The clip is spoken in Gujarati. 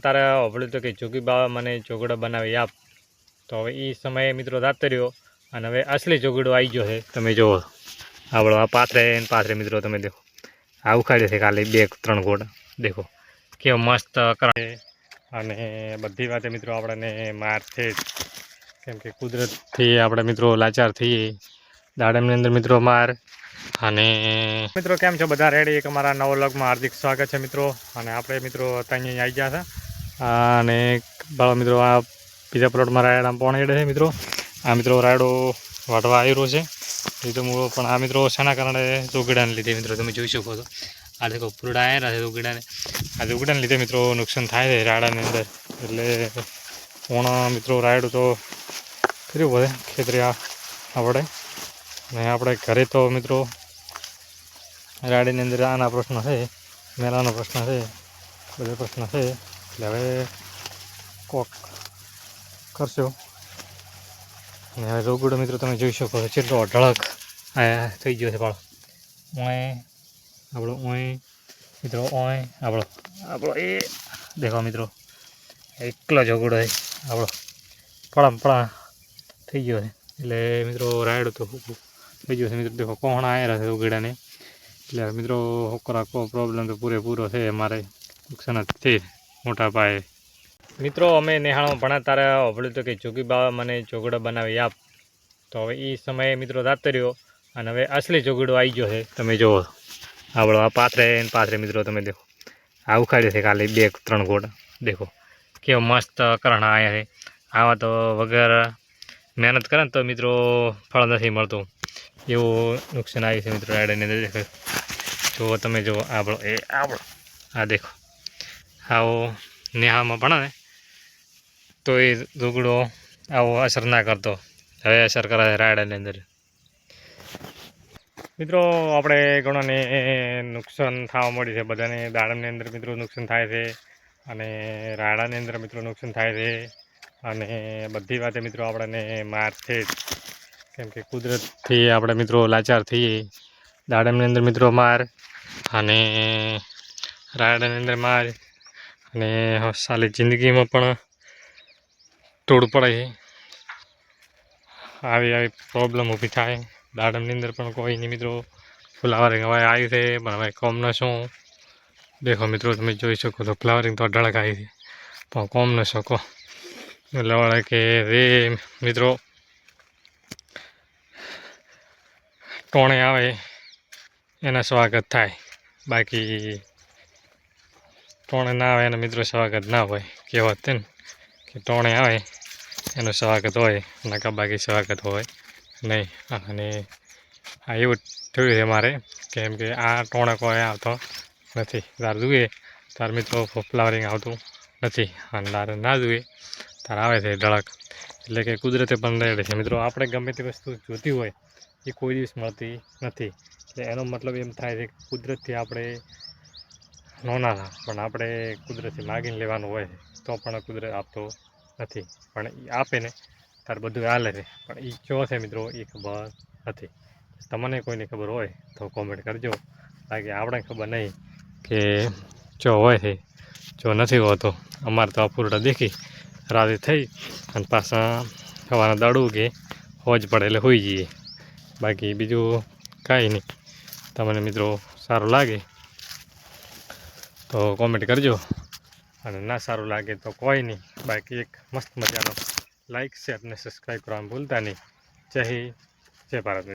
તારે હોભળ્યું તો કે જોગી બાવા મને જોગડો બનાવી આપ, તો હવે એ સમયે મિત્રો રાતે રહ્યો અને હવે અસલી જોગડો આવી ગયો છે. તમે જુઓ આવડો આ પાથરે મિત્રો તમે દેખો આ ઉખાડ્યો છે ખાલી 2-3 ગોળા, દેખો કેવો મસ્ત કરે. અને બધી વાતે મિત્રો આપણને માર છે જ, કેમ કે કુદરતથી આપણે મિત્રો લાચાર થઈએ. દાડમની અંદર મિત્રો માર. અને મિત્રો કેમ છો બધા? રેડી? એક અમારા નવા વ્લોગમાં હાર્દિક સ્વાગત છે મિત્રો. અને આપણે મિત્રો ત્યાં આવી ગયા હતા અને બાળો મિત્રો આ બીજા પ્લોટમાં રાયડા પોણ હેડે છે મિત્રો. આ મિત્રો રાયડો વાટવા આવ્યો છે એ તો મૂળો, પણ આ મિત્રો શાના કારણે જોગડાને લીધે મિત્રો તમે જોઈ શકો છો. આ દેખો પૂરડા આવ્યા છે જોગડાને. આ જોગડાને લીધે મિત્રો નુકસાન થાય છે રાયડાની અંદર. એટલે પોણ મિત્રો રાયડું તો કર્યું બધે ખેતરે આપણે. ને આપણે ઘરે તો મિત્રો રાયડાની અંદર આના પ્રશ્ન છે, મેલાનો પ્રશ્ન છે, બધો પ્રશ્ન છે. એટલે હવે કોક કરશો. અને હવે જોગડો મિત્રો તમે જોઈ શકો છો કેટલો અઢળક આ થઈ ગયો છે. પાળો ઓય આપણો, ઓય મિત્રો, ઓય આપણો એ દેખો મિત્રો એકલો જોગડો છે આપણો, પળા થઈ ગયો છે. એટલે મિત્રો રાયડો તો થઈ ગયો છે મિત્રો. દેખો કોહણા આવ્યા છે જોગડાને. એટલે મિત્રો હોકરાકો પ્રોબ્લેમ તો પૂરેપૂરો છે. અમારે નુકસાન જ છે મોટા પાયે. મિત્રો અમે નેહાળમાં ભણા તારે હોભળ્યું તો કે જોગી બાવા મને જોગડો બનાવી આપ, તો હવે એ સમયે મિત્રો રાતે રહ્યો અને હવે અસલી જોગડો આવી ગયો છે. તમે જુઓ આવડો આ પાથરે મિત્રો તમે દેખો આ ઉખાડ્યો છે ખાલી 2-3 ગોળા, દેખો કેવો મસ્ત કરણા આવ્યા છે. આવા તો વગર મહેનત કરે ને તો મિત્રો ફળ નથી મળતું, એવું નુકસાન આવ્યું છે મિત્રો રાયડાની અંદર. દેખો જુઓ તમે જુઓ આપણો આ દેખો આવો નેહામાં ભણે ને તો એ જોગડો આવો અસર ના કરતો, હવે અસર કરે છે રાયડાની અંદર. મિત્રો આપણે ઘણોને નુકસાન થવા મળ્યું છે બધાને. દાડમની અંદર મિત્રો નુકસાન થાય છે અને રાયડાની અંદર મિત્રો નુકસાન થાય છે. અને બધી વાતે મિત્રો આપણને માર છે જ, કેમ કે કુદરતથી આપણે મિત્રો લાચાર થઈએ. દાડમની અંદર મિત્રો માર અને રાયડાની અંદર માર. અને સાલી જિંદગીમાં પણ તોડ પડે છે. આવી પ્રોબ્લેમ ઊભી થાય. દાડમની અંદર પણ કોઈ નહીં મિત્રો. ફ્લાવરિંગ હવે આવ્યું છે પણ હવે કોમનો શું દેખો મિત્રો તમે જોઈ શકો છો. ફ્લાવરિંગ તો અઢળક આવી છે પણ કોમનો શકો એટલે વળે કે રે મિત્રો ટોણે આવે એના સ્વાગત થાય, બાકી ટોણે ના આવે એના મિત્રો સ્વાગત ના હોય. કહેવત છે ને કે ટોણે આવે એનું સ્વાગત હોય, નકા બાકી સ્વાગત હોય નહીં. અને આ એવું થયું છે મારે, કેમ કે આ ટોણે કોઈ આવતો નથી. તાર જુએ તાર મિત્રો ફ્લાવરિંગ આવતું નથી અને તારે ના જુએ તાર આવે છે ઢળક. એટલે કે કુદરતે પણ રેડે છે મિત્રો. આપણે ગમે તે વસ્તુ જોતી હોય એ કોઈ દિવસ મળતી નથી. એટલે એનો મતલબ એમ થાય છે કે કુદરતથી આપણે નોના હતા પણ આપણે કુદરતથી માગીને લેવાનું હોય તો પણ કુદરત આપતો નથી. પણ એ આપે ને તાર બધું હાલે છે, પણ એ ચો છે મિત્રો એ ખબર નથી. તમને કોઈને ખબર હોય તો કોમેન્ટ કરજો, બાકી આપણે ખબર નહીં કે ચો હોય છે ચો નથી હોતો. અમારે તો આ ફૂરડા દેખી રાતે થઈ અને પાછા સવારના દડું કે હોજ પડે એટલે હોઈ જઈએ. બાકી બીજું કાંઈ નહીં. તમને મિત્રો સારું લાગે તો કોમેન્ટ કરજો અને ના સારું લાગે તો કોઈ નહીં. બાકી એક મસ્ત મજાનો લાઈક શેર અને સબસ્ક્રાઈબ કરવાનું ભૂલતા નહીં. જય હિન્દ, જય ભારત.